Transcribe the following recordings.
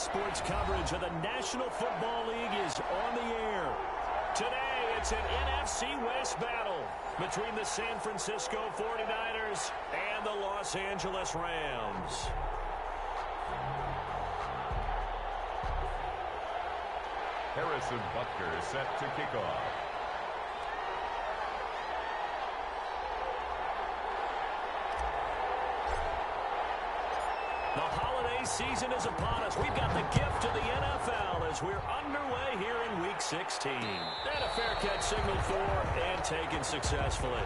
sports coverage of the National Football League is on the air. Today, it's an NFC West battle between the San Francisco 49ers and the Los Angeles Rams. Harrison Butker set to kick off. The holiday season is upon us. We've got the gift of the NFL as we're underway here in Week 16. And a fair catch signaled for and taken successfully.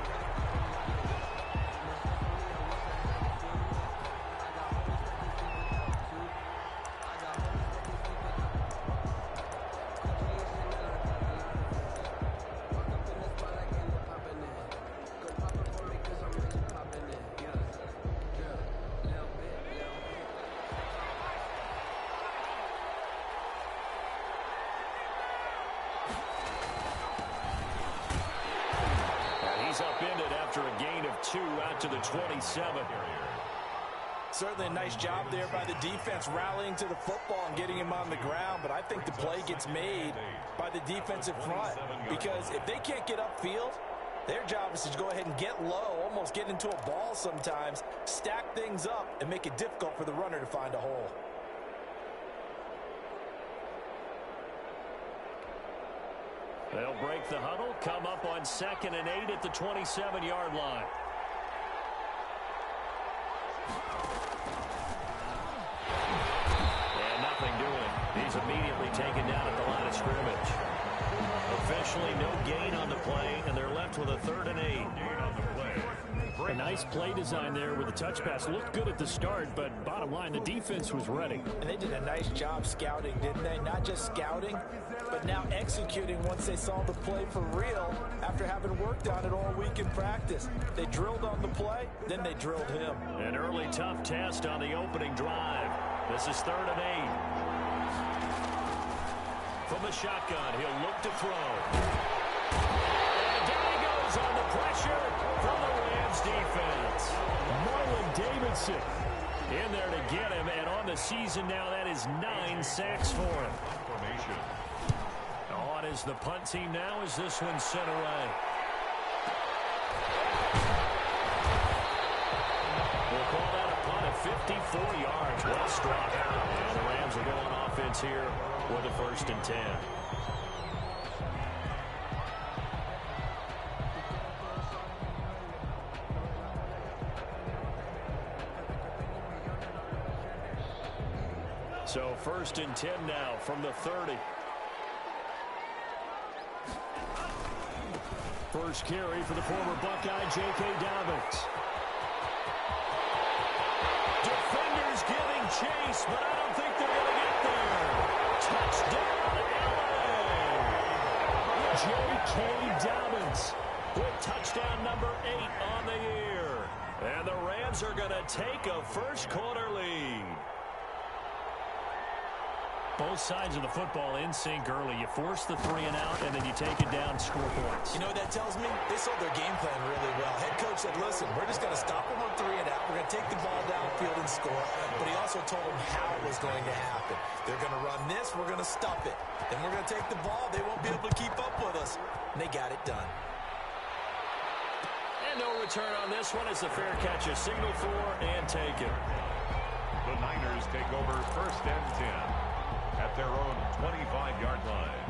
Upended after a gain of 2 out to the 27. Certainly a nice job there by the defense rallying to the football and getting him on the ground, but I think the play gets made by the defensive front because if they can't get upfield, their job is to go ahead and get low, almost get into a ball sometimes, stack things up, and make it difficult for the runner to find a hole. They'll break the huddle, come up on 2nd and 8 at the 27-yard line. And nothing doing. He's immediately taken down at the line of scrimmage. Officially no gain on the play, and they're left with a 3rd and 8. A nice play design there with the touch pass. Looked good at the start, but bottom line, the defense was ready. And they did a nice job scouting, didn't they? Not just scouting, but now executing once they saw the play for real after having worked on it all week in practice. They drilled on the play, then they drilled him. An early tough test on the opening drive. This is 3rd and 8. From the shotgun, he'll look to throw. And down he goes on the pressure from the Rams defense. Marlon Davidson in there to get him, and on the season now, that is 9 sacks for him. On is the punt team now as this one's sent away. We'll call that a punt of 54 yards. Well struck. And the Rams will go on offense here with a 1st and 10. So 1st and 10 now from the 30. First carry for the former Buckeye, J.K. Dobbins. Defenders giving chase, but I don't think they're going to get there. Touchdown, LA! J.K. Dobbins with touchdown number 8 on the year. And the Rams are going to take a first-quarter lead. Both sides of the football in sync early. You force the 3 and out, and then you take it down, score points. You know what that tells me? They sold their game plan really well. Head coach said, listen, we're just going to stop them on 3 and out. We're going to take the ball downfield and score. But he also told them how it was going to happen. They're going to run this. We're going to stop it. Then we're going to take the ball. They won't be able to keep up with us. And they got it done. And no return on this one as the fair catch is signaled for and taken. The Niners take over 1st and 10. At their own 25-yard line.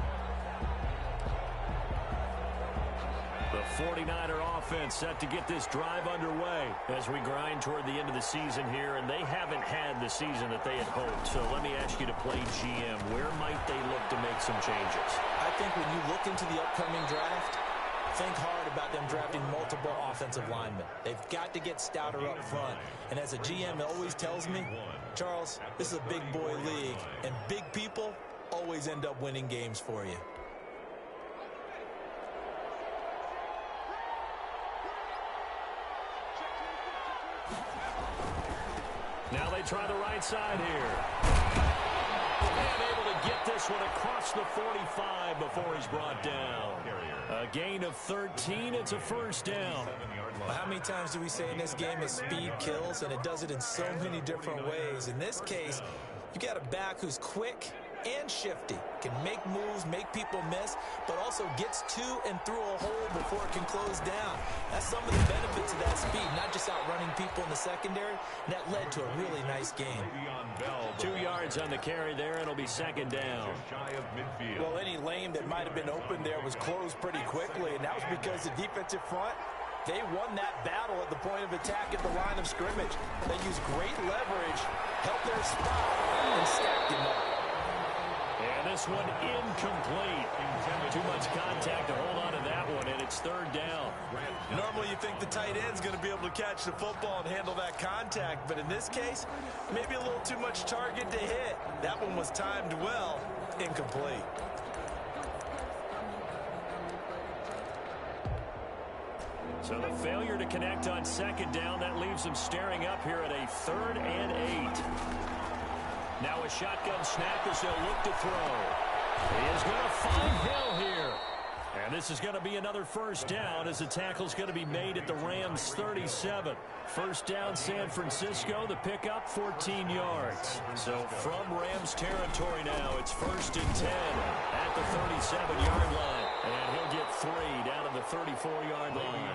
The 49er offense set to get this drive underway as we grind toward the end of the season here, and they haven't had the season that they had hoped. So let me ask you to play GM. Where might they look to make some changes? I think when you look into the upcoming draft, think hard about them drafting multiple offensive linemen. They've got to get stouter up front. And as a GM always tells me, Charles, this is a big boy league, and big people always end up winning games for you. Now they try the right side here. And able to get this one across the 45 before he's brought down. A gain of 13. It's a 1st down. Well, how many times do we say in this game that speed kills, and it does it in so many different ways? In this case, You got a back who's quick and shifty, can make moves, make people miss, but also gets to and through a hole before it can close down. That's some of the benefits of that speed, not just outrunning people in the secondary. And that led to a really nice game. 2 yards on the carry there. It'll be second down. Well, any lane that might have been open there was closed pretty quickly, and that was because the defensive front, they won that battle at the point of attack at the line of scrimmage. They used great leverage, held their spot, and stacked him up. And this one incomplete. Too much contact to hold on to that one, and it's third down. Normally you think the tight end's going to be able to catch the football and handle that contact, but in this case, maybe a little too much target to hit. That one was timed well, incomplete. So the failure to connect on second down, that leaves them staring up here at a 3rd and 8. Now a shotgun snap as they'll look to throw. He is going to find Hill here. And this is going to be another first down as the tackle's going to be made at the Rams' 37. First down, San Francisco. The pickup, 14 yards. So from Rams territory now, it's 1st and 10 at the 37-yard line. And he'll get 3 down to the 34-yard line.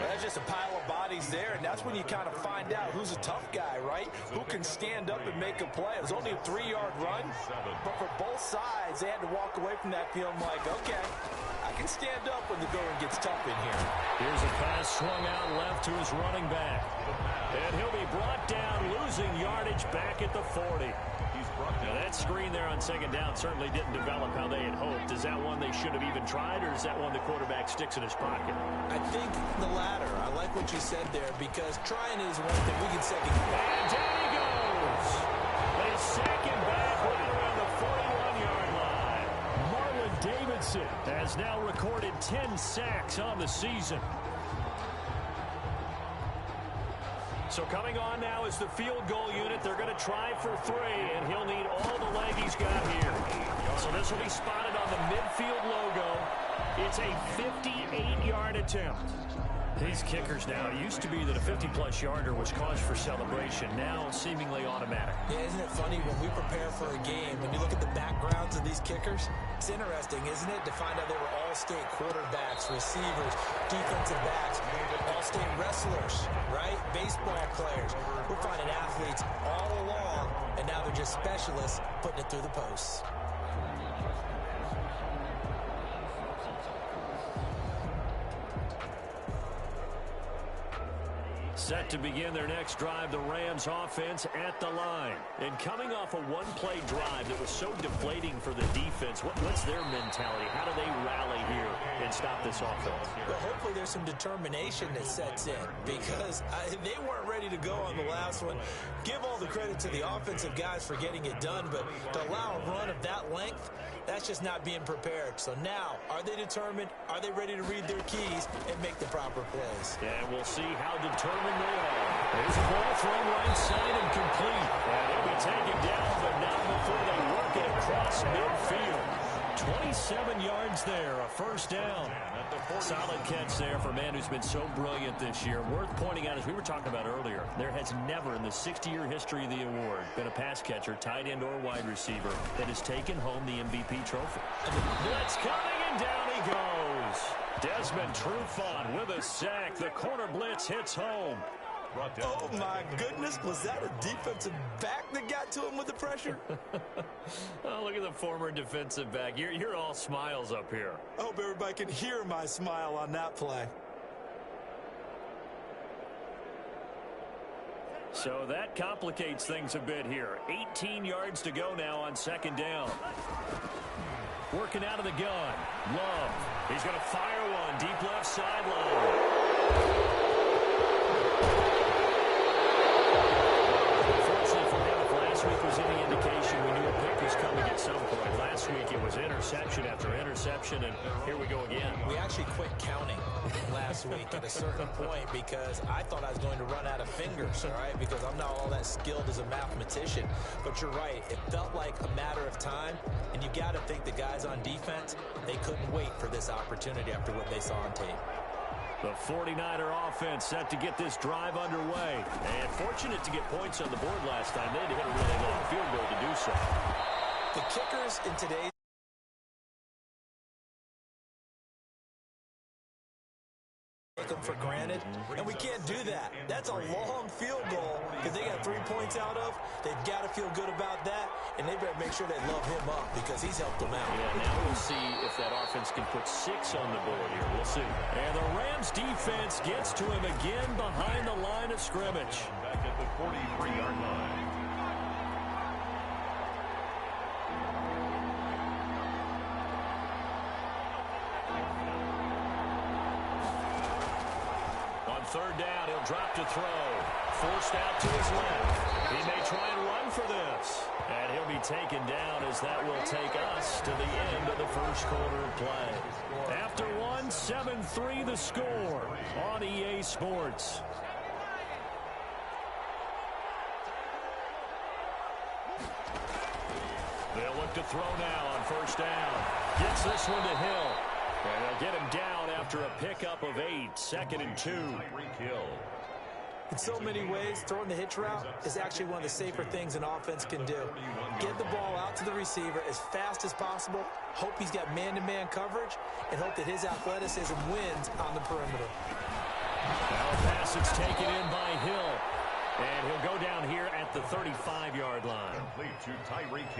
That's just a pile of bodies there, and that's when you kind of find out who's a tough guy, right? Who can stand up and make a play. It was only a 3-yard run, but for both sides, they had to walk away from that feeling like, okay, I can stand up when the going gets tough in here. Here's a pass swung out left to his running back. And he'll be brought down, losing yardage back at the 40. Now that screen there on second down certainly didn't develop how they had hoped. Is that one they should have even tried, or is that one the quarterback sticks in his pocket? I think the latter. I like what you said there, because trying is one thing. We can second. And down he goes. They sack him back right around the 41-yard line. Marlon Davidson has now recorded 10 sacks on the season. So coming on now is the field goal unit. They're going to try for 3, and he'll need all the leg he's got here. So this will be spotted on the midfield logo. It's a 58-yard attempt. These kickers now, it used to be that a 50-plus yarder was cause for celebration. Now seemingly automatic. Yeah, isn't it funny when we prepare for a game, when you look at the backgrounds of these kickers, it's interesting, isn't it, to find out they were all-state quarterbacks, receivers, defensive backs, all-state wrestlers, right? Baseball players. We're finding athletes all along, and now they're just specialists putting it through the posts. Set to begin their next drive, the Rams offense at the line. And coming off a one-play drive that was so deflating for the defense, what's their mentality? How do they rally here and stop this offense? Well, hopefully there's some determination that sets in, because they weren't ready to go on the last one. Give all the credit to the offensive guys for getting it done, but to allow a run of that length, that's just not being prepared. So now, are they determined? Are they ready to read their keys and make the proper plays? And we'll see how determined they are. There's a ball thrown right side and complete. And they'll be taken down, but not before they work it across midfield. 27 yards there, a first down. Solid catch there for a man who's been so brilliant this year. Worth pointing out, as we were talking about earlier, there has never in the 60-year history of the award been a pass catcher, tight end, or wide receiver that has taken home the MVP trophy. Blitz coming, and down he goes. Desmond Trufant with a sack. The corner blitz hits home. Oh, my goodness. Was that a defensive back that got to him with the pressure? Oh, look at the former defensive back. You're all smiles up here. I hope everybody can hear my smile on that play. So that complicates things a bit here. 18 yards to go now on second down. Working out of the gun. Love. He's going to fire one. Deep left sideline. Unfortunately for him, if last week was any indication, we knew a pick was coming at some point. Last week it was interception after interception, and here we go again. We actually quit counting last week at a certain point because I thought I was going to run out of fingers, all right, because I'm not all that skilled as a mathematician. But you're right. It felt like a matter of time, and you got to think the guys on defense, they couldn't wait for this opportunity after what they saw on tape. The 49er offense set to get this drive underway. And fortunate to get points on the board last time. They had to hit a really long field goal to do so. The kickers in today's take them for granted, and we can't do that. That's a long field goal because they got 3 points out of. They've got to feel good about that, and they better make sure they love him up because he's helped them out. Yeah, now we'll see if that offense can put 6 on the board here. We'll see. And the Rams defense gets to him again behind the line of scrimmage. Back at the 43-yard line. Third down, he'll drop to throw. Forced out to his left. He may try and run for this. And he'll be taken down as that will take us to the end of the first quarter of play. After one, 7-3 the score on EA Sports. They'll look to throw now on first down. Gets this one to Hill. And they'll get him down after a pickup of 8, 2nd and 2. In so many ways, throwing the hitch route is actually one of the safer things an offense can do. Get the ball out to the receiver as fast as possible, hope he's got man-to-man coverage, and hope that his athleticism wins on the perimeter. Now the pass is taken in by Hill. And he'll go down here at the 35-yard line.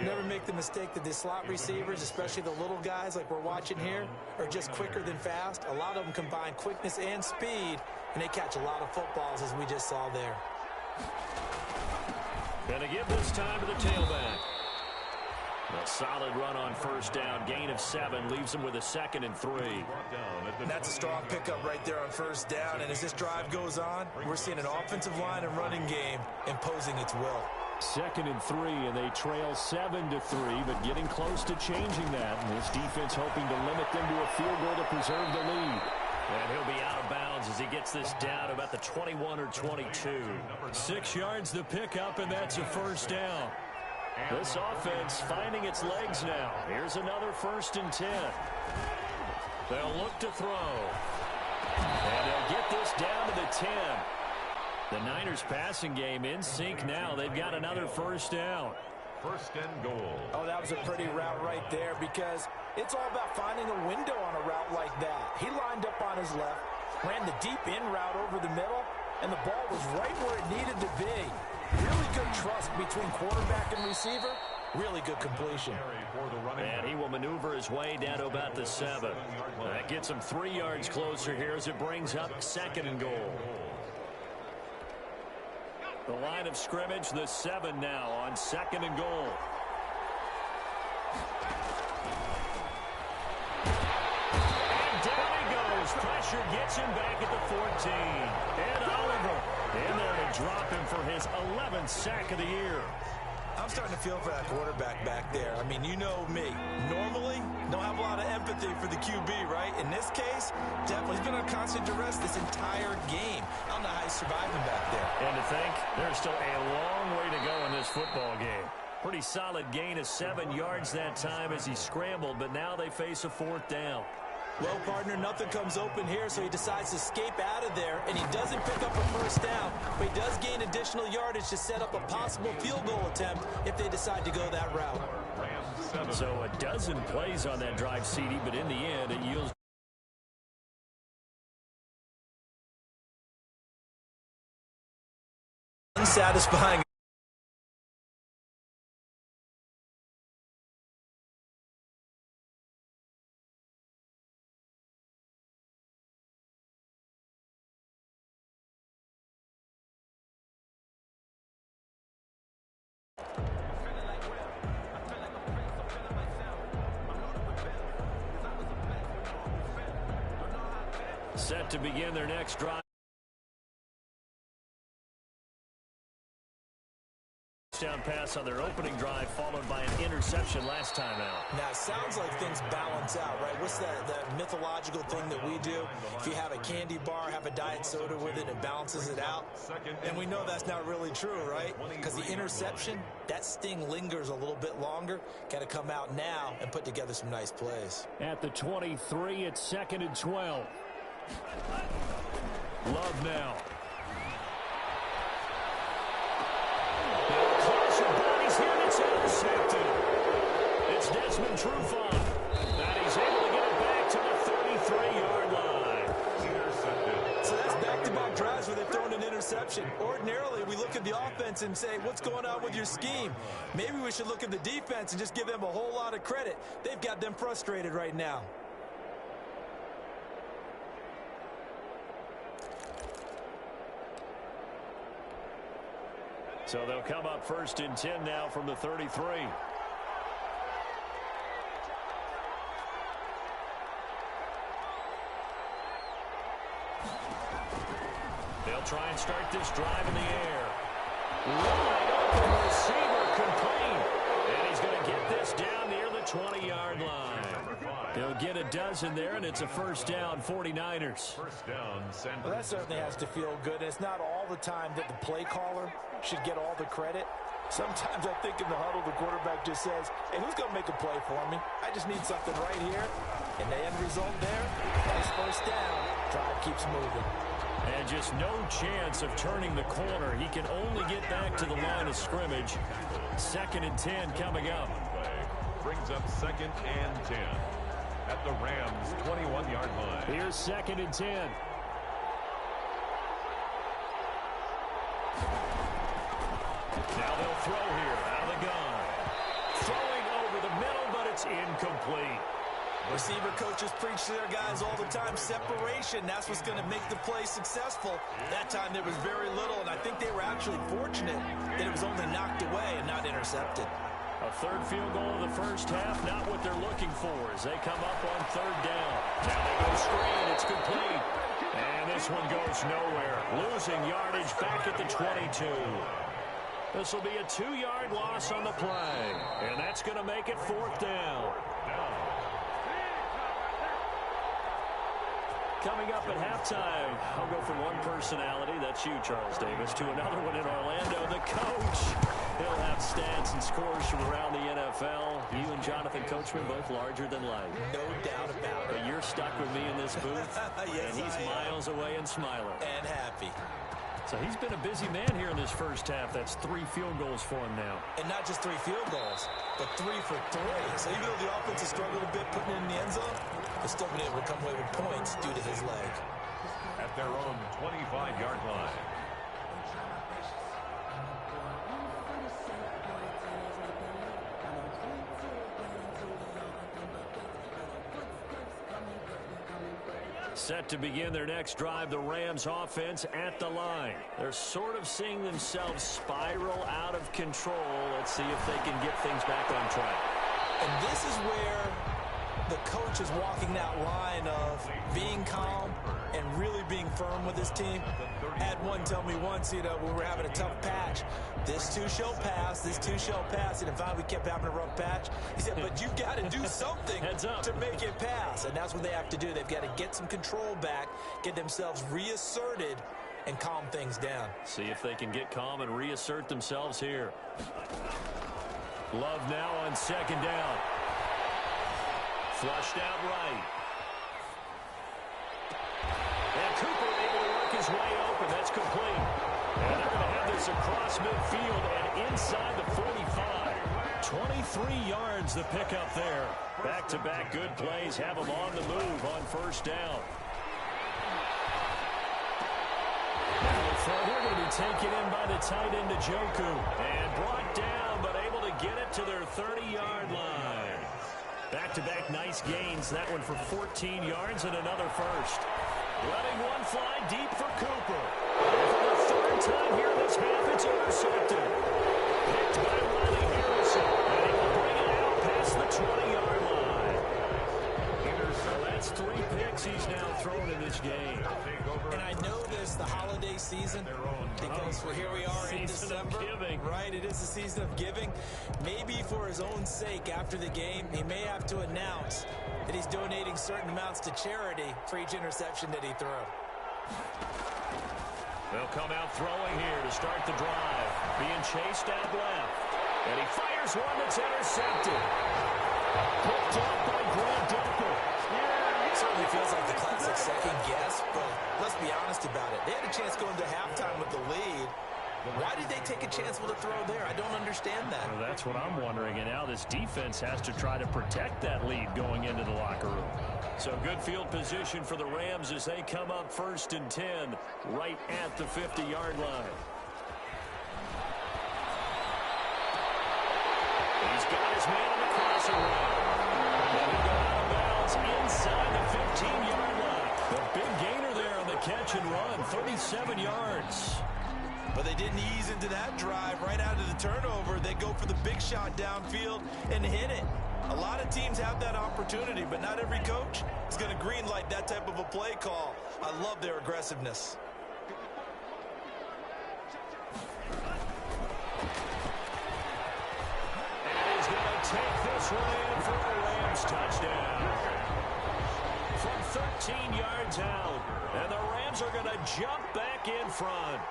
Never make the mistake that the slot receivers, especially the little guys like we're watching here, are just quicker than fast. A lot of them combine quickness and speed, and they catch a lot of footballs, as we just saw there. Going to give this time to the tailback. A solid run on first down. Gain of 7 leaves him with a 2nd and 3. And that's a strong pickup right there on first down. And as this drive goes on, we're seeing an offensive line and running game imposing its will. 2nd and 3, and they trail 7-3, but getting close to changing that. And this defense hoping to limit them to a field goal to preserve the lead. And he'll be out of bounds as he gets this down about the 21 or 22. 6 yards the pickup, and that's a first down. This offense finding its legs now. Here's another 1st and 10. They'll look to throw. And they'll get this down to the 10. The Niners passing game in sync now. They've got another first down. 1st and goal. Oh, that was a pretty route right there because it's all about finding a window on a route like that. He lined up on his left, ran the deep in route over the middle, and the ball was right where it needed to be. Really good trust between quarterback and receiver. Really good completion. And he will maneuver his way down to about the 7. That gets him 3 yards closer here as it brings up 2nd and goal. The line of scrimmage, the 7 now on 2nd and goal. And down he goes. Pressure gets him back at the 14. And Oliver in there to drop him for his 11th sack of the year. I'm starting to feel for that quarterback back there. I mean, you know me. Normally, don't have a lot of empathy for the QB, right? In this case, definitely. He's been on constant duress this entire game. I don't know how he's surviving back there. And to think, there's still a long way to go in this football game. Pretty solid gain of 7 yards that time as he scrambled, but now they face a 4th down. Well, partner, nothing comes open here, so he decides to escape out of there, and he doesn't pick up a first down, but he does gain additional yardage to set up a possible field goal attempt if they decide to go that route. So a dozen plays on that drive, CD, but in the end, it yields unsatisfying. set to begin their next drive. Touchdown pass on their opening drive, followed by an interception last time out. Now, it sounds like things balance out, right? What's that mythological thing that we do? If you have a candy bar, have a diet soda with it, it balances it out. And we know that's not really true, right? Because the interception, that sting lingers a little bit longer. Got to come out now and put together some nice plays. At the 23, it's 2nd and 12. Love now. Closer bodies here, and it's intercepted. It's Desmond Trufant. And he's able to get it back to the 33-yard line. Intercepted. So that's back-to-back drives where they've thrown an interception. Ordinarily, we look at the offense and say, what's going on with your scheme? Maybe we should look at the defense and just give them a whole lot of credit. They've got them frustrated right now. So they'll come up 1st and 10 now from the 33. They'll try and start this drive in the air. Wide open receiver complete. And he's going to get this down near the 20-yard line. He'll get a dozen there, and it's a first down, 49ers. First down, San Well, that certainly has to feel good. It's not all the time that the play caller should get all the credit. Sometimes I think in the huddle, the quarterback just says, hey, who's going to make a play for me? I just need something right here. And the end result there, nice first down. Drive keeps moving. And just no chance of turning the corner. He can only get back to the line of scrimmage. 2nd and 10 coming up. brings up 2nd and 10 at the Rams' 21-yard line. Here's 2nd and 10. Now they'll throw here out of the gun. Throwing over the middle, but it's incomplete. Receiver coaches preach to their guys all the time. Separation, that's what's going to make the play successful. That time there was very little, and I think they were actually fortunate that it was only knocked away and not intercepted. A third field goal of the first half, not what they're looking for as they come up on 3rd down. Now they go screen, it's complete. And this one goes nowhere. Losing yardage back at the 22. This will be a 2-yard loss on the play. And that's going to make it 4th down. Coming up at halftime, I'll go from one personality, that's you, Charles Davis, to another one in Orlando, the coach. He'll have stats and scores from around the NFL. You and Jonathan Coachman both larger than life. No doubt about it. But you're stuck with me in this booth, yes, and he's miles away and smiling. And happy. So he's been a busy man here in this first half. That's 3 field goals for him now. And not just 3 field goals, but 3 for 3. So even though the offense has struggled a bit putting it in the end zone, they're still been able to come away with points due to his leg. At their own 25-yard line. Set to begin their next drive, the Rams offense at the line. They're sort of seeing themselves spiral out of control. Let's see if they can get things back on track. And this is where the coach is walking that line of being calm and really being firm with his team. I had one tell me once, when we were having a tough patch, this too shall pass, this too shall pass. And in fact, we kept having a rough patch. He said, but you've got to do something to make it pass. And that's what they have to do. They've got to get some control back, get themselves reasserted, and calm things down. See if they can get calm and reassert themselves here. Love now on 2nd down. Flushed out right. And Cooper able to work his way open. That's complete. And they're going to have this across midfield and inside the 45. 23 yards the pickup there. Back-to-back good plays have them on the move on 1st down. Now the throw here going to be taken in by the tight end Njoku. And brought down, but able to get it to their 30-yard line. Back-to-back nice gains. That one for 14 yards and another first. Letting one fly deep for Cooper. And for the 3rd time here this half, it's intercepted. Picked by Riley Harrison. And he will bring it out past the 20-yard line. So that's 3 picks he's now thrown in this game. And I know this, the holiday season, because here we are in December. Right, it is the season of giving. Maybe for his own sake, after the game, he may have to announce that he's donating certain amounts to charity for each interception that he threw. They'll come out throwing here to start the drive. Being chased out left. And he fires one that's intercepted. Picked up by Grant Delpit. Certainly feels like the classic second guess, but let's be honest about it. They had a chance going to halftime with the lead. Why did they take a chance with a throw there? I don't understand that. Well, that's what I'm wondering. And now this defense has to try to protect that lead going into the locker room. So good field position for the Rams as they come up 1st and 10 right at the 50-yard line. He's got his man on the crossing route. And he'll go out of bounds inside the 15-yard line. The big gainer there on the catch and run, 37 yards. But they didn't ease into that drive right out of the turnover. They go for the big shot downfield and hit it. A lot of teams have that opportunity, but not every coach is going to greenlight that type of a play call. I love their aggressiveness. And he's going to take this one in for a Rams touchdown. From 13 yards out. And the Rams are going to jump back in front.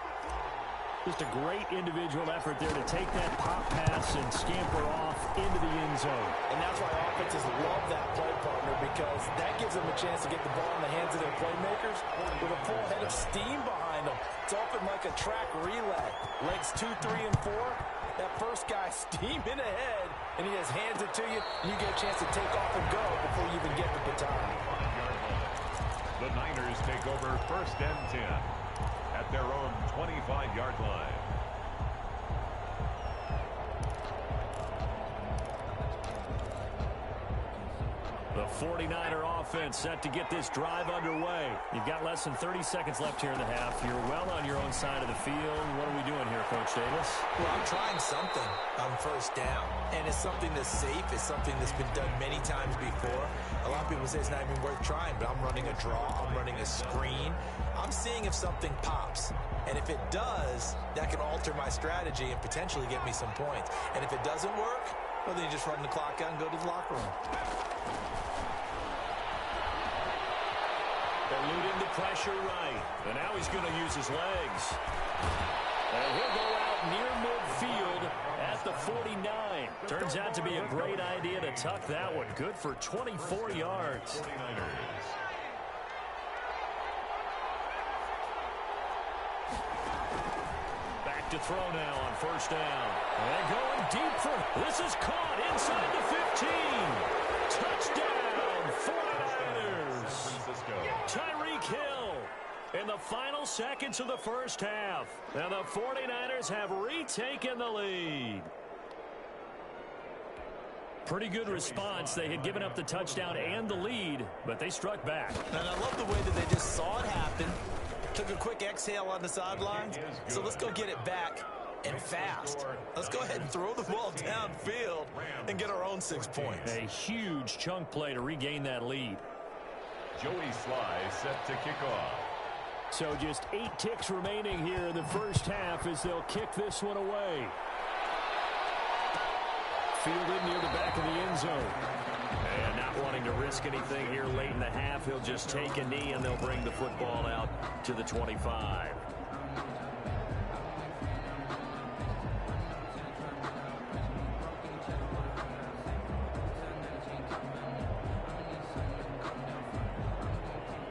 Just a great individual effort there to take that pop pass and scamper off into the end zone. And that's why offenses love that play, partner, because that gives them a chance to get the ball in the hands of their playmakers with a full head of steam behind them. It's often like a track relay. Legs 2, 3, and 4. That first guy steaming ahead, and he just hands it to you, and you get a chance to take off and go before you even get the baton. The Niners take over 1st and 10. At their own 25-yard line. The 49er offense set to get this drive underway. You've got less than 30 seconds left here in the half. You're well on your own side of the field. What are we doing here, Coach Davis? Well, I'm trying something on 1st down, and it's something that's safe. It's something that's been done many times before. A lot of people say it's not even worth trying, but I'm running a draw. I'm running a screen. I'm seeing if something pops. And if it does, that can alter my strategy and potentially get me some points. And if it doesn't work, well, then you just run the clock out and go to the locker room. Eluding the pressure right. And now he's going to use his legs. And he'll go out near midfield at the 49. Turns out to be a great idea to tuck that one. Good for 24 yards. 49ers. Back to throw now on 1st down. And going deep for, this is caught inside the 15. Touchdown, 49ers. Tyreek Hill in the final seconds of the 1st half. Now the 49ers have retaken the lead. Pretty good response. They had given up the touchdown and the lead, but they struck back. And I love the way that they just saw it happen. Took a quick exhale on the sidelines. So let's go get it back and fast. Let's go ahead and throw the ball downfield and get our own 6 points. A huge chunk play to regain that lead. Joey Sly set to kick off. So just 8 ticks remaining here in the 1st half as they'll kick this one away. Fielded near the back of the end zone. And not wanting to risk anything here late in the half, he'll just take a knee and they'll bring the football out to the 25.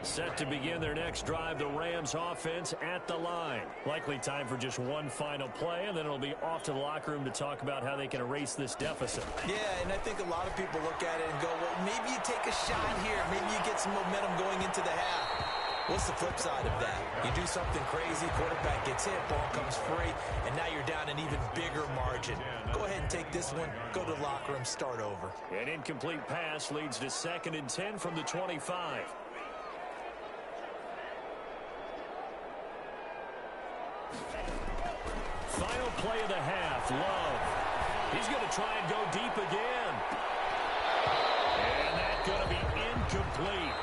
Set to begin their next drive, the Rams offense at the line. Likely time for just one final play, and then it'll be off to the locker room to talk about how they can erase this deficit. Yeah, and I think a lot of people look at it and go, well, maybe you take a shot here. Maybe you get some momentum going into the half. What's the flip side of that? You do something crazy, quarterback gets hit, ball comes free, and now you're down an even bigger margin. Go ahead and take this one, go to the locker room, start over. An incomplete pass leads to 2nd and 10 from the 25. Final play of the half, Love. He's going to try and go deep again. And that's going to be incomplete.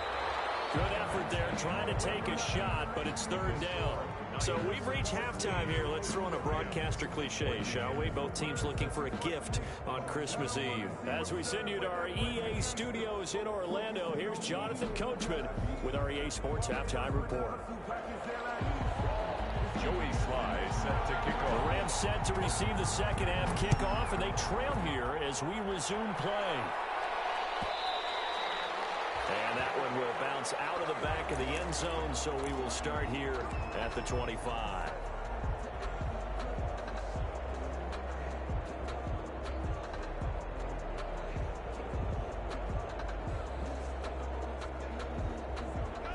Good effort there, trying to take a shot, but it's 3rd down. So we've reached halftime here. Let's throw in a broadcaster cliche, shall we? Both teams looking for a gift on Christmas Eve. As we send you to our EA studios in Orlando, here's Jonathan Coachman with our EA Sports Halftime Report. Joey Sly set to kick off. The Rams set to receive the 2nd half kickoff, and they trail here as we resume play. And that that one will bounce out of the back of the end zone, so we will start here at the 25.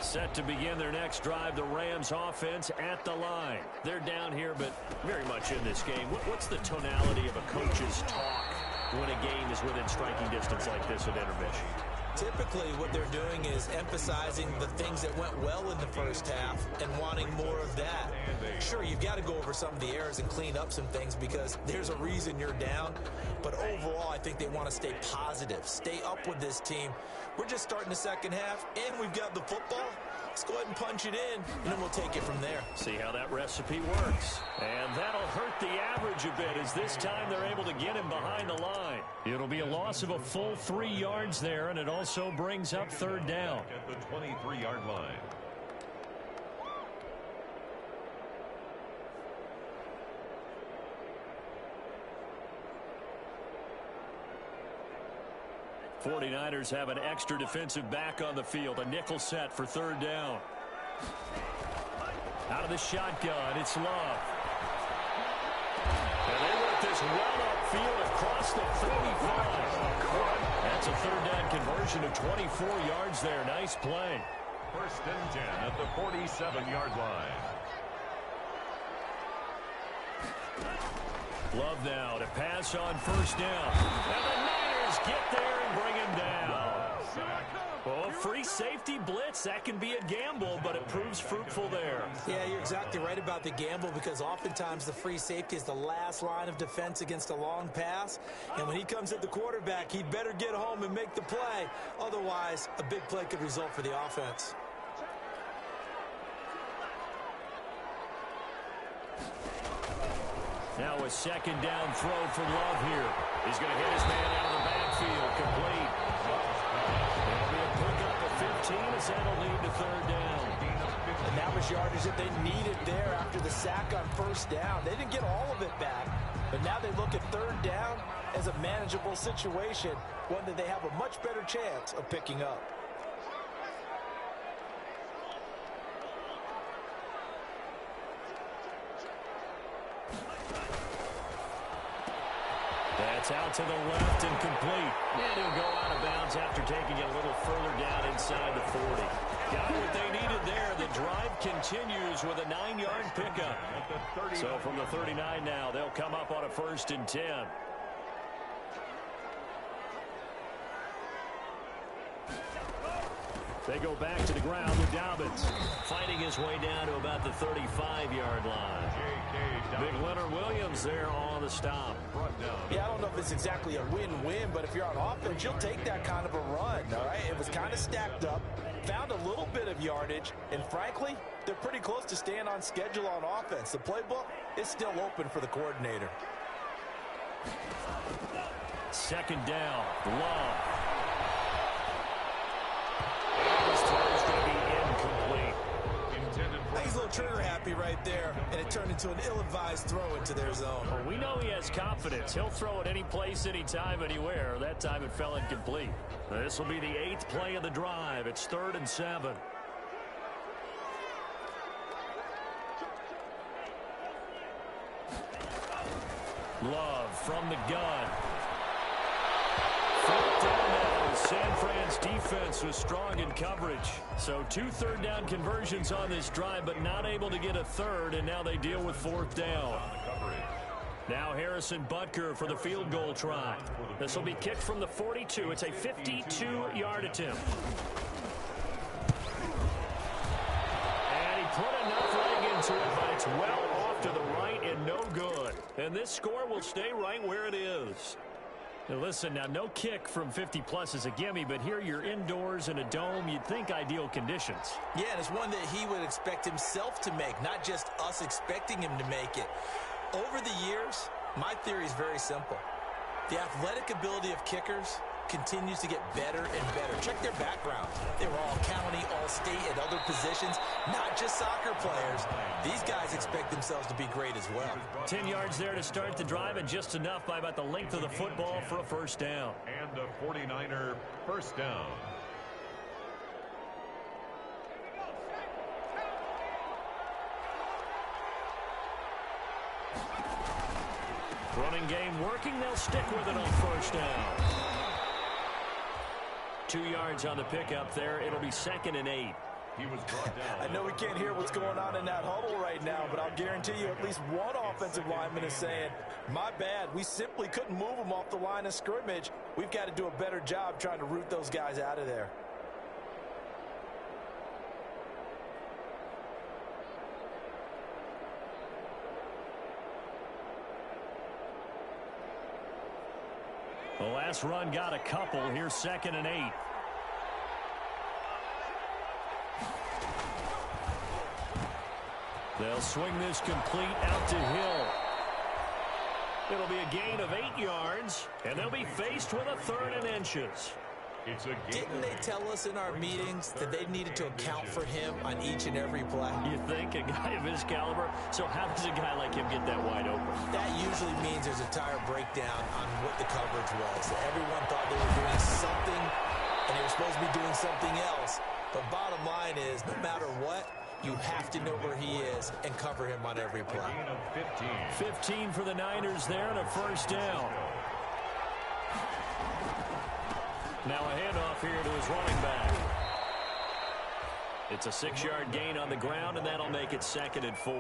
Set to begin their next drive, the Rams offense at the line. They're down here, but very much in this game. What's the tonality of a coach's talk when a game is within striking distance like this at intermission? Typically, what they're doing is emphasizing the things that went well in the first half and wanting more of that. Sure, you've got to go over some of the errors and clean up some things because there's a reason you're down. But overall, I think they want to stay positive, stay up with this team. We're just starting the second half, and we've got the football. Let's go ahead and punch it in, and then we'll take it from there. See how that recipe works. And that'll hurt the average a bit as this time they're able to get him behind the line. It'll be a loss of a full 3 yards there, and it also brings up third down. At the 23-yard line. '49ers have an extra defensive back on the field. A nickel set for third down. Out of the shotgun, it's Love. And they work this well upfield across the 45. That's a third down conversion of 24 yards there. Nice play. First and 10 at the 47-yard line. Love now to pass on first down. And the Niners get there and bring him down. Oh, free safety blitz. That can be a gamble, but it proves fruitful there. Yeah, you're exactly right about the gamble because oftentimes the free safety is the last line of defense against a long pass. And when he comes at the quarterback, he'd better get home and make the play. Otherwise, a big play could result for the offense. Now a second down throw from Love here. He's going to hit his man out of the backfield. Complete. That'll be a pickup of 15 as that'll lead to third down. And that was yardage that they needed there after the sack on first down. They didn't get all of it back, but now they look at third down as a manageable situation, one that they have a much better chance of picking up. That's out to the left and complete. And he'll go out of bounds after taking it a little further down inside the 40. Got what they needed there. The drive continues with a 9-yard pickup. So from the 39 now, they'll come up on a 1st and 10. They go back to the ground with Dobbins, fighting his way down to about the 35-yard line. Big Leonard Williams there on the stop. Yeah, I don't know if it's exactly a win-win, but if you're on offense, you'll take that kind of a run, all right? It was kind of stacked up, found a little bit of yardage, and frankly, they're pretty close to staying on schedule on offense. The playbook is still open for the coordinator. Second down, Love. He's a little trigger happy right there, and it turned into an ill-advised throw into their zone. Well, we know he has confidence. He'll throw it any place, anytime, anywhere. That time it fell incomplete. This will be the 8th play of the drive. It's 3rd and 7. Love from the gun. Fourth down now. San Fran's defense was strong in coverage. So 2 third-down conversions on this drive, but not able to get a third, and now they deal with 4th down. Now Harrison Butker for the field goal try. This will be kicked from the 42. It's a 52-yard attempt. And he put enough leg into it, but it's well off to the right and no good. And this score will stay right where it is. Now listen, now no kick from 50-plus is a gimme, but here you're indoors in a dome. You'd think ideal conditions. Yeah, and it's one that he would expect himself to make, not just us expecting him to make it. Over the years, my theory is very simple. The athletic ability of kickers continues to get better and better. Check their background. They were all county, all state, at other positions, not just soccer players. These guys expect themselves to be great as well. 10 yards there to start the drive, and just enough by about the length of the football for a 1st down. And a 49er 1st down. Running game working. They'll stick with it on first down. 2 yards on the pickup there. It'll be 2nd and 8. He was brought down. I know we can't hear what's going on in that huddle right now, but I'll guarantee you at least one offensive lineman is saying, my bad, we simply couldn't move them off the line of scrimmage. We've got to do a better job trying to root those guys out of there. The last run got a couple. Here's 2nd and 8. They'll swing this complete out to Hill. It'll be a gain of 8 yards, and they'll be faced with a 3rd and inches. Didn't they tell us in our meetings that they needed to account for him on each and every play? You think, a guy of his caliber? So how does a guy like him get that wide open? That usually means there's a tire breakdown on what the coverage was. Everyone thought they were doing something, and they were supposed to be doing something else. But bottom line is, no matter what, you have to know where he is and cover him on every play. 15 for the Niners there and a first down. Now a handoff here to his running back. It's a 6-yard gain on the ground, and that'll make it 2nd and 4.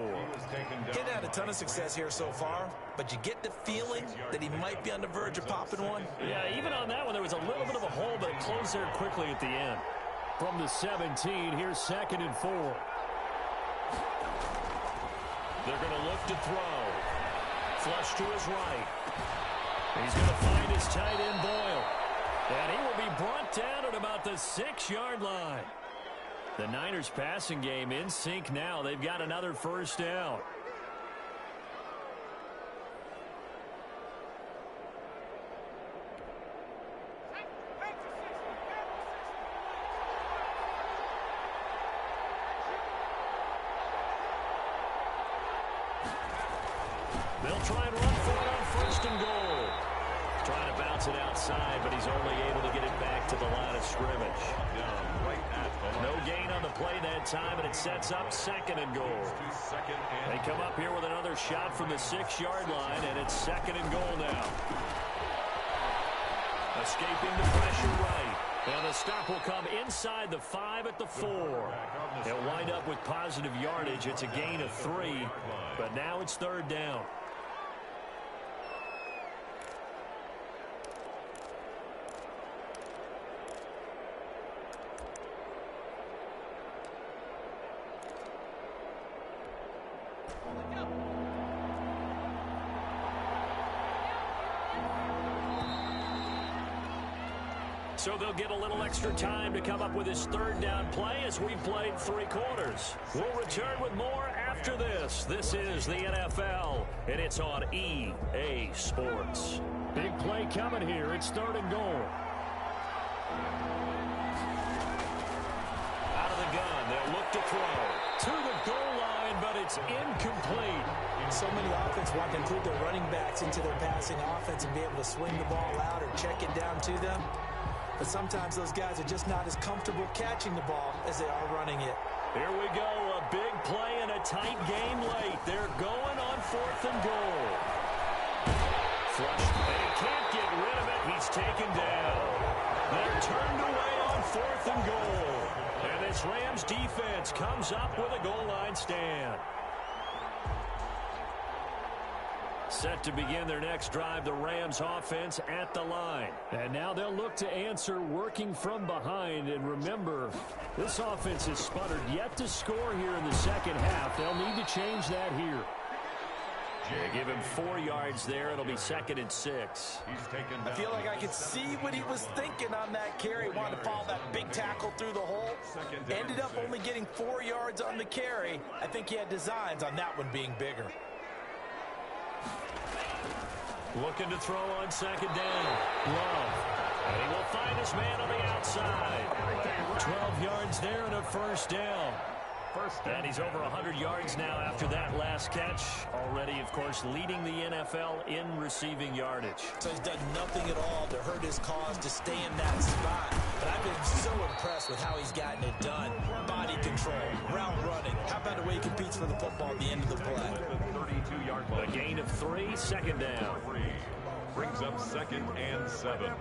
Getting had a ton of success here so far, but you get the feeling that he might be on the verge of popping one. Yeah, even on that one, there was a little bit of a hole, but it closed there quickly at the end. From the 17, here's 2nd and 4. They're going to look to throw. Flush to his right. He's going to find his tight end, Boyle. And he will be brought down at about the 6-yard line. The Niners passing game in sync now. They've got another first down. They'll try and run for it on 1st and goal. Trying to bounce it outside, but he's only able to get it back to the line of scrimmage. No gain on the play that time, and it sets up 2nd and goal. They come up here with another shot from the 6-yard line, and it's 2nd and goal now. Escaping the pressure right. And the stop will come inside the 5 at the 4. They'll wind up with positive yardage. It's a gain of 3, but now it's 3rd down. So they'll get a little extra time to come up with his 3rd down play as we've played 3 quarters. We'll return with more after this. This is the NFL, and it's on EA Sports. Big play coming here. It's 3rd and goal. Out of the gun, they'll look to throw. To the goal line, but it's incomplete. So many offenses want to include their running backs into their passing offense and be able to swing the ball out or check it down to them. But sometimes those guys are just not as comfortable catching the ball as they are running it. Here we go, a big play and a tight game late. They're going on 4th and goal. Flush, and he can't get rid of it. He's taken down. They're turned away on 4th and goal. And this Rams defense comes up with a goal line stand. Set to begin their next drive, the Rams offense at the line. And now they'll look to answer working from behind. And remember, this offense has sputtered yet to score here in the 2nd half. They'll need to change that here. They give him 4 yards there. It'll be 2nd and 6. I feel like I could see what he was thinking on that carry. Wanted to follow that big tackle through the hole. Ended up only getting 4 yards on the carry. I think he had designs on that one being bigger. Looking to throw on 2nd down. Love. And he will find his man on the outside. 12 yards there and a first down. And he's over 100 yards now after that last catch. Already, of course, leading the NFL in receiving yardage. So he's done nothing at all to hurt his cause to stay in that spot. But I've been so impressed with how he's gotten it done. Body control, route running. How about the way he competes for the football at the end of the play? 32-yard line. A gain of 3, second down. Brings up 2nd and 7.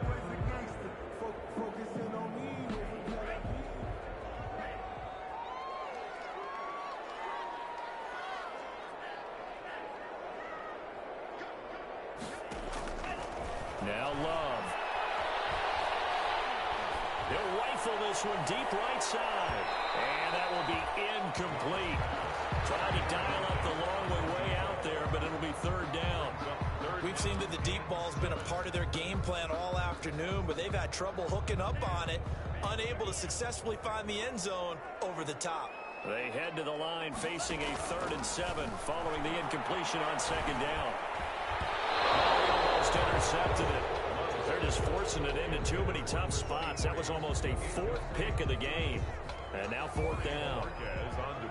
Now Love. He'll rifle this one deep right side. And that will be incomplete. Trying to dial up the long way out there, but it'll be 3rd down. We've seen that the deep ball's been a part of their game plan all afternoon, but they've had trouble hooking up on it, unable to successfully find the end zone over the top. They head to the line facing a 3rd and 7 following the incompletion on 2nd down. Almost intercepted it. They're just forcing it into too many tough spots. That was almost a 4th pick of the game. And now 4th down.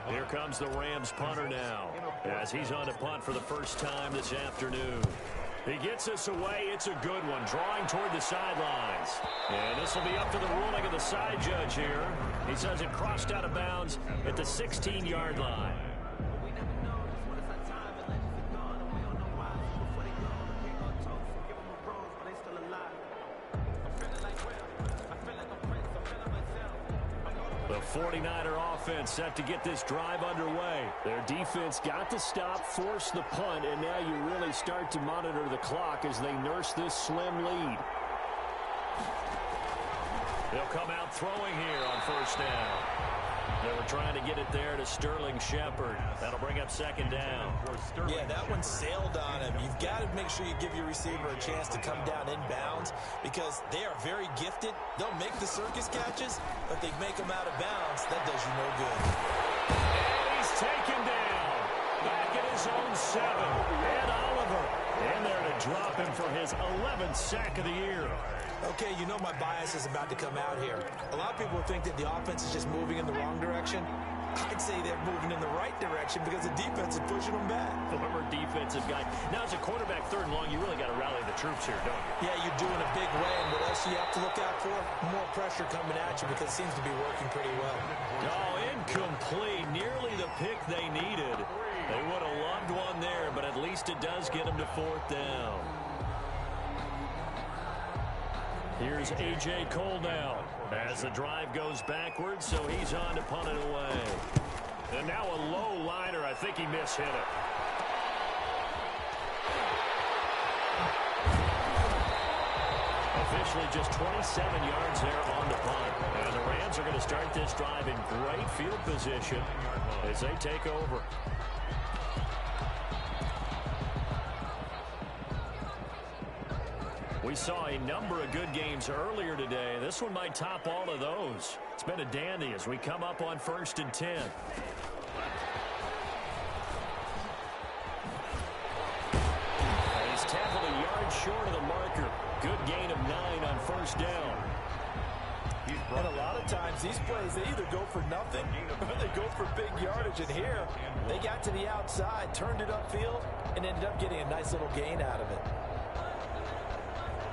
Here comes the Rams punter now, as he's on to punt for the first time this afternoon. He gets us away. It's a good one, drawing toward the sidelines. And this will be up to the ruling of the side judge here. He says it crossed out of bounds at the 16-yard line. The 49er offense set to get this drive underway. Their defense got the stop, forced the punt, and now you really start to monitor the clock as they nurse this slim lead. They'll come out throwing here on 1st down. They were trying to get it there to Sterling Shepard. That'll bring up 2nd down. Yeah, that one sailed on him. You've got to make sure you give your receiver a chance to come down inbounds because they are very gifted. They'll make the circus catches, but they make them out of bounds. That does you no good. And he's taken down. Back at his own 7. Ed Oliver in there to drop him for his 11th sack of the year. Okay, you know my bias is about to come out here. A lot of people think that the offense is just moving in the wrong direction. I'd say they're moving in the right direction because the defense is pushing them back. Former defensive guy. Now, as a quarterback, 3rd and long, you really got to rally the troops here, don't you? Yeah, you're doing a big way, and what else do you have to look out for? More pressure coming at you because it seems to be working pretty well. Oh, incomplete. Nearly the pick they needed. They would have loved one there, but at least it does get them to 4th down. Here's A.J. Cole now as the drive goes backwards, so he's on to punt it away. And now a low liner. I think he mishit it. Officially just 27 yards there on the punt. And the Rams are going to start this drive in great field position as they take over. We saw a number of good games earlier today. This one might top all of those. It's been a dandy as we come up on 1st and 10. And he's tackled a yard short of the marker. Good gain of 9 on 1st down. And a lot of times these plays, they either go for nothing or they go for big yardage. And here, they got to the outside, turned it upfield, and ended up getting a nice little gain out of it.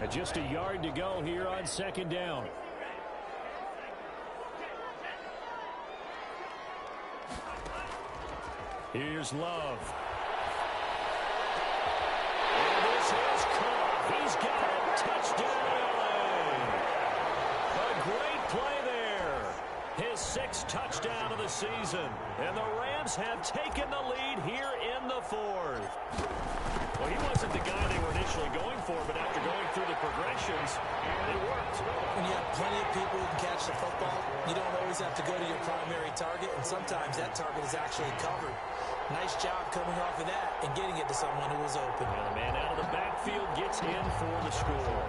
And just a yard to go here on 2nd down. Here's Love. And this is caught. He's got it. Touchdown, LA. A great play there. His 6th touchdown of the season. And the Rams have taken the lead here in the 4th. Well, he wasn't the guy they were initially going for, but after going through the progressions, it worked. When you have plenty of people who can catch the football, you don't always have to go to your primary target, and sometimes that target is actually covered. Nice job coming off of that and getting it to someone who was open. And the man out of the backfield gets in for the score.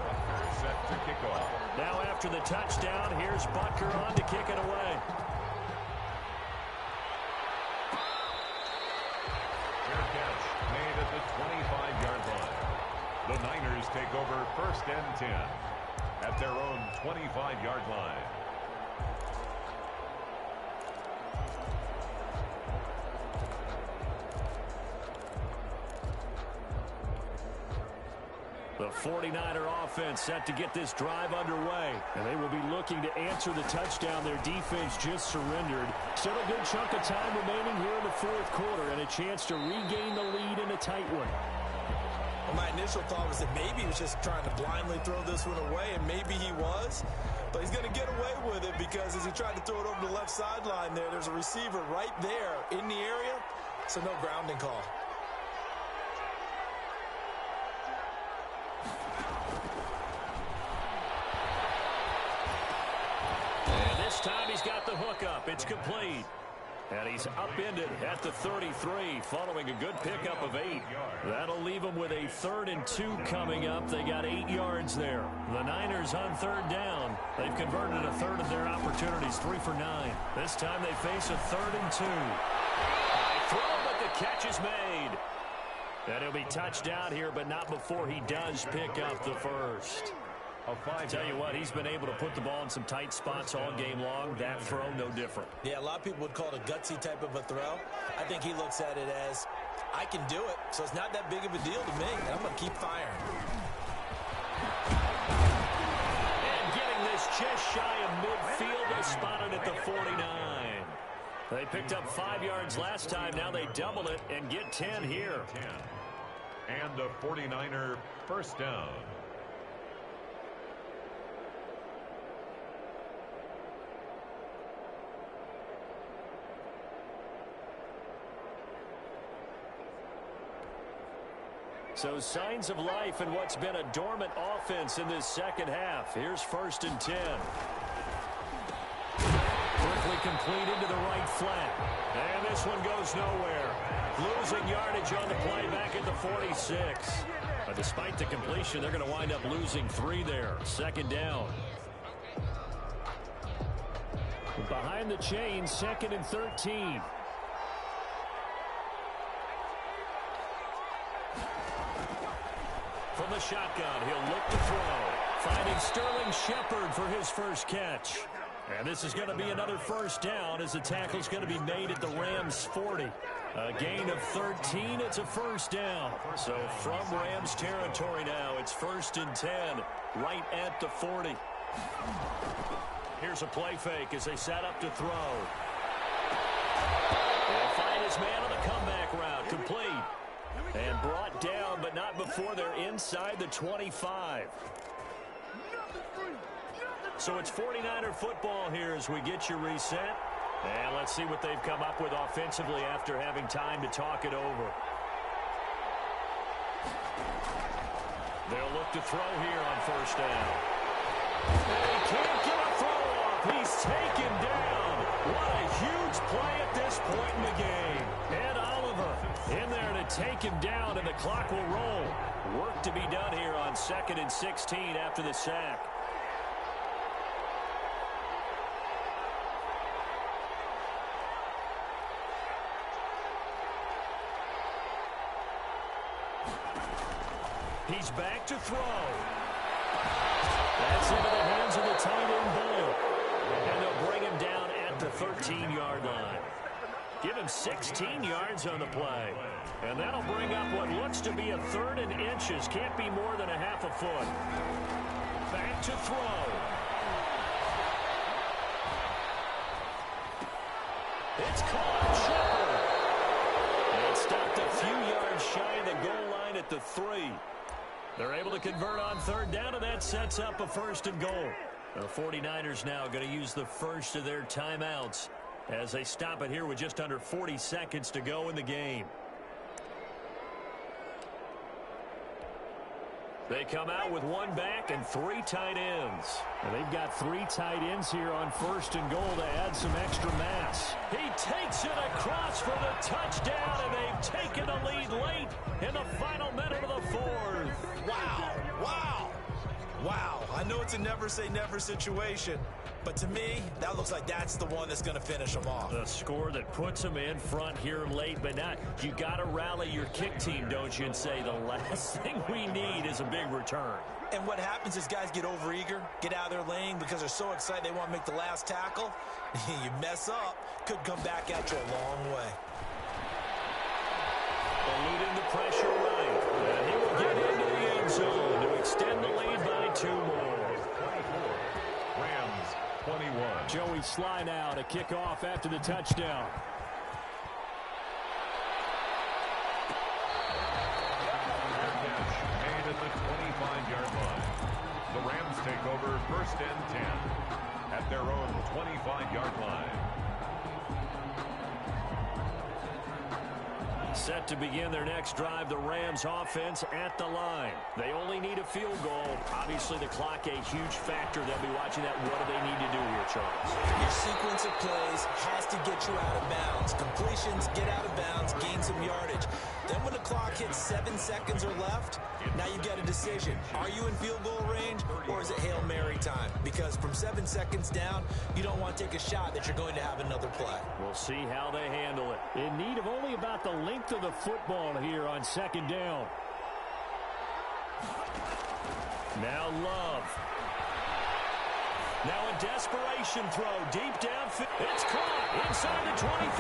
Set to kick off. Now after the touchdown, here's Butker on to kick it away. Made at the 25-yard line. The Niners take over 1st and 10 at their own 25-yard line. The The 49er offense set to get this drive underway. And they will be looking to answer the touchdown their defense just surrendered. Still a good chunk of time remaining here in the fourth quarter and a chance to regain the lead in a tight one. Well, my initial thought was that maybe he was just trying to blindly throw this one away, and maybe he was. But he's going to get away with it because as he tried to throw it over the left sideline there's a receiver right there in the area, so no grounding call. This time he's got the hook up. It's complete. And he's upended at the 33 following a good pickup of 8. That'll leave him with a 3rd and 2 coming up. They got 8 yards there. The Niners on 3rd down. They've converted a third of their opportunities, 3 for 9. This time they face a 3rd and 2. High throw, but the catch is made. And he'll be touched out here, but not before he does pick up the first. I'll tell you what, he's been able to put the ball in some tight spots all game long. That throw, no different. Yeah, a lot of people would call it a gutsy type of a throw. I think he looks at it as, I can do it, so it's not that big of a deal to me, and I'm going to keep firing. And getting this just shy of midfield, they spotted at the 49. They picked up 5 yards last time. Now they double it and get 10 here. And a 49er first down. So signs of life in what's been a dormant offense in this second half. Here's 1st and 10. Quickly complete into the right flat. And this one goes nowhere. Losing yardage on the play back at the 46. But despite the completion, they're going to wind up losing 3 there. 2nd down. Behind the chains, 2nd and 13. From the shotgun, he'll look to throw. Finding Sterling Shepard for his first catch. And this is going to be another first down as the tackle's going to be made at the Rams 40. A gain of 13, it's a first down. So from Rams territory now, it's 1st and 10, right at the 40. Here's a play fake as they set up to throw. They'll find his man on the comeback route, complete. And brought down, but not before they're inside the 25. So it's 49er football here as we get you reset. And let's see what they've come up with offensively after having time to talk it over. They'll look to throw here on 1st down. They can't get a throw off. He's taken down. What a huge play at this point in the game. And Oliver in there to take him down, and the clock will roll. Work to be done here on 2nd and 16 after the sack. He's back to throw. That's into the hands of the tight end, Boyle. And they'll bring him down at the 13-yard line. Give him 16 yards on the play. And that'll bring up what looks to be a 3rd and inches. Can't be more than a half a foot. Back to throw. It's caught. Shepard. And stopped a few yards shy of the goal line at the 3. They're able to convert on 3rd down, and that sets up a 1st and goal. The 49ers now going to use the first of their timeouts as they stop it here with just under 40 seconds to go in the game. They come out with 1 back and 3 tight ends. And they've got 3 tight ends here on 1st and goal to add some extra mass. He takes it across for the touchdown, and they've taken the lead late in the final minute of the 4th. Wow, wow, wow. I know it's a never-say-never situation, but to me, that looks like that's the one that's going to finish them off. The score that puts them in front here late, but not. You got to rally your kick team, don't you, and say the last thing we need is a big return. And what happens is guys get overeager, get out of their lane because they're so excited they want to make the last tackle. You mess up, could come back at you a long way. Eluding the pressure right. And he will get into the end red zone to extend the lead by 2 more. 24. Rams 21. Joey Sly now to kick off after the touchdown. Made at the 25-yard line. The Rams take over 1st and 10 at their own 25-yard line. Set to begin their next drive, the Rams offense at the line. They only need a field goal. Obviously, the clock a huge factor. They'll be watching that. What do they need to do here, Charles? Your sequence of plays has to get you out of bounds. Completions, get out of bounds, gain some yardage. Then when the clock hits 7 seconds or left, now you've got a decision. Are you in field goal range, or is it Hail Mary time? Because from 7 seconds down, you don't want to take a shot that you're going to have another play. We'll see how they handle it. In need of only about the length of the football here on 2nd down. Now Love. Now a desperation throw deep downfield. It's caught inside the 25.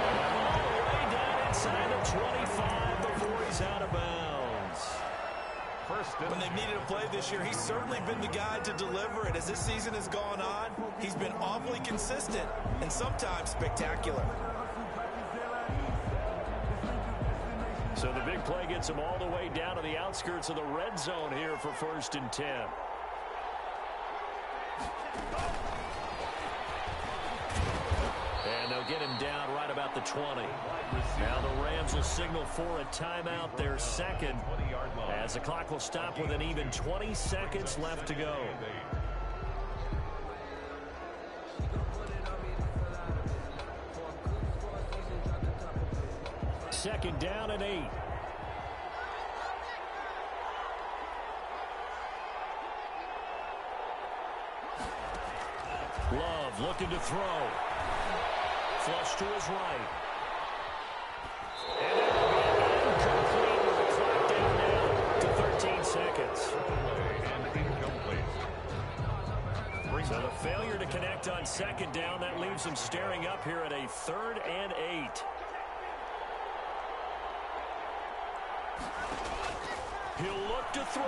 All the way down inside the 25 before he's out of bounds. When they've needed a play this year, he's certainly been the guy to deliver it. As this season has gone on, he's been awfully consistent and sometimes spectacular. So the big play gets him all the way down to the outskirts of the red zone here for 1st and 10. And they'll get him down right about the 20. Now the Rams will signal for a timeout, their second, as the clock will stop with an even 20 seconds left to go. 2nd down and 8. Love looking to throw. Flush to his right. And it will be incomplete with the clock down now to 13 seconds. And incomplete. So the failure to connect on 2nd down, that leaves him staring up here at a 3rd and 8. He'll look to throw.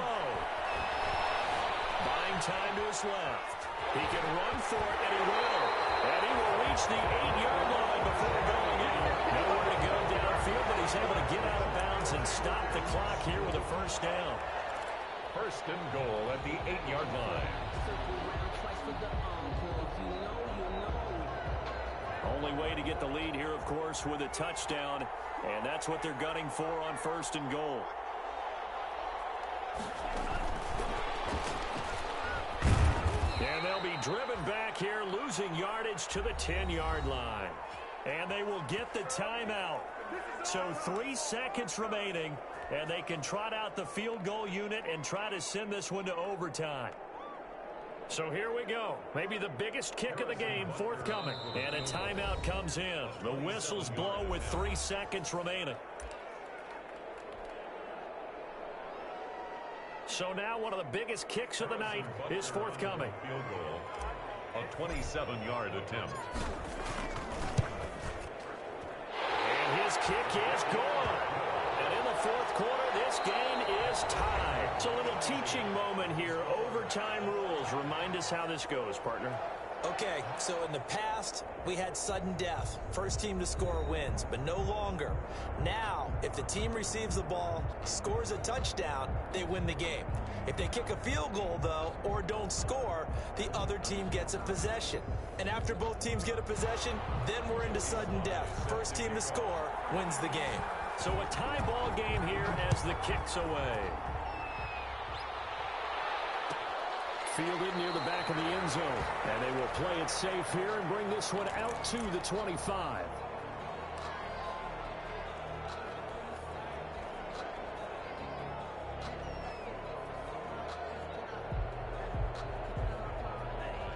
Buying time to his left. He can run for it, and he will. And he will reach the 8-yard line before going out. Nowhere to go downfield, but he's able to get out of bounds and stop the clock here with a 1st down. 1st and goal at the 8-yard line. Only way to get the lead here, of course, with a touchdown, and that's what they're gunning for on 1st and goal. And they'll be driven back here, losing yardage to the 10-yard line. And they will get the timeout. So 3 seconds remaining, and they can trot out the field goal unit and try to send this one to overtime. So here we go. Maybe the biggest kick of the game forthcoming. And a timeout comes in. The whistles blow with 3 seconds remaining. So now one of the biggest kicks of the night is forthcoming. Field goal, a 27-yard attempt. And his kick is gone. And in the 4th quarter, this game is tied. It's a little teaching moment here. Overtime rules. Remind us how this goes, partner. Okay, so in the past, we had sudden death. First team to score wins, but no longer. Now, if the team receives the ball, scores a touchdown, they win the game. If they kick a field goal, though, or don't score, the other team gets a possession. And after both teams get a possession, then we're into sudden death. First team to score wins the game. So a tie ball game here as the kick's away. Fielded near the back of the end zone. And they will play it safe here and bring this one out to the 25.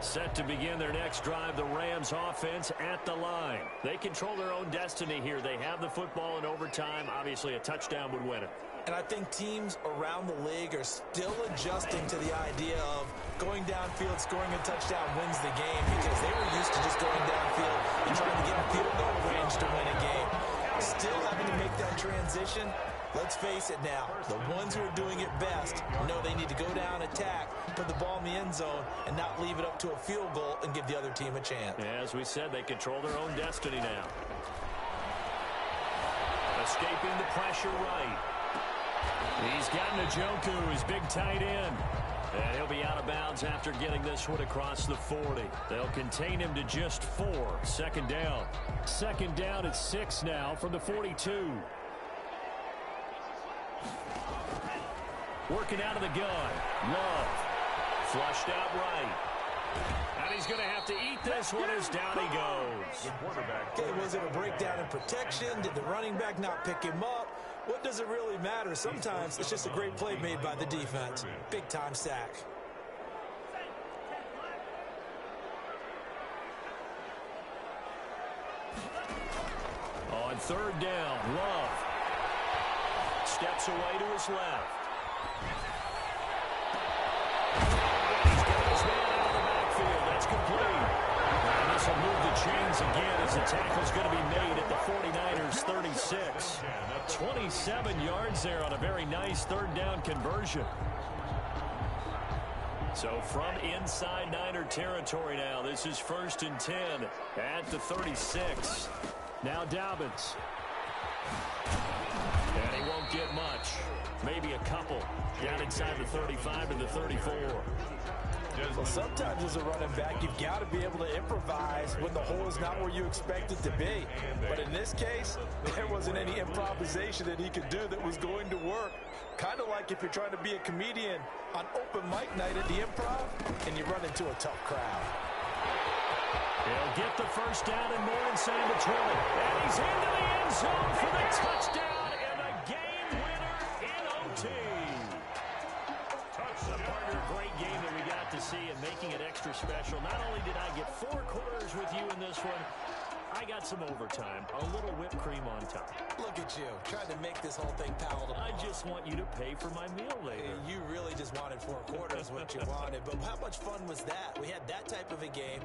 Set to begin their next drive, the Rams offense at the line. They control their own destiny here. They have the football in overtime. Obviously, a touchdown would win it. And I think teams around the league are still adjusting to the idea of going downfield, scoring a touchdown wins the game, because they were used to just going downfield and trying to get in field goal range to win a game. Still having to make that transition, Let's face it now, the ones who are doing it best know they need to go down, attack, put the ball in the end zone, and not leave it up to a field goal and give the other team a chance. As we said, they control their own destiny now. Escaping the pressure right. He's got Njoku, his big tight end. And he'll be out of bounds after getting this one across the 40. They'll contain him to just 4. Second down. Second down at 6 now from the 42. Working out of the gun. Love. Flushed out right. And he's going to have to eat this one as down he goes. The quarterback. Okay, was it a breakdown in protection? Did the running back not pick him up? What does it really matter? Sometimes it's just a great play made by the defense. Big-time sack. On third down, Love. Steps away to his left. He's got his man out of the backfield. That's complete. And this will move the chains again as the tackle's going to be made at the 49ers 36. 27 yards there on a very nice third down conversion. So from inside Niner territory now, this is 1st and 10 at the 36. Now Dobbins. And he won't get much. Maybe a couple. Down inside the 35 to the 34. Well, sometimes as a running back, you've got to be able to improvise when the hole is not where you expect it to be. But in this case, there wasn't any improvisation that he could do that was going to work. Kind of like if you're trying to be a comedian on open mic night at the Improv and you run into a tough crowd. He'll get the first down and more inside the 20. And he's into the end zone for the touchdown and a game winner in OT. So partner, great game that we got to see and making it extra special. Not only did I get 4 quarters with you in this one, I got some overtime, a little whipped cream on top. Look at you, trying to make this whole thing palatable. I just want you to pay for my meal later. You really just wanted 4 quarters, what you wanted. But how much fun was that? We had that type of a game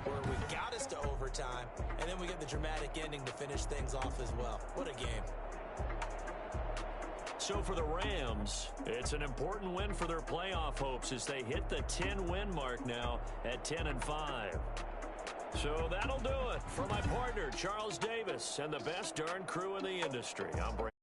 where we got us to overtime, and then we get the dramatic ending to finish things off as well. What a game. So for the Rams, it's an important win for their playoff hopes as they hit the 10-win mark now at 10-5. So that'll do it for my partner, Charles Davis, and the best darn crew in the industry. I'm Brandon.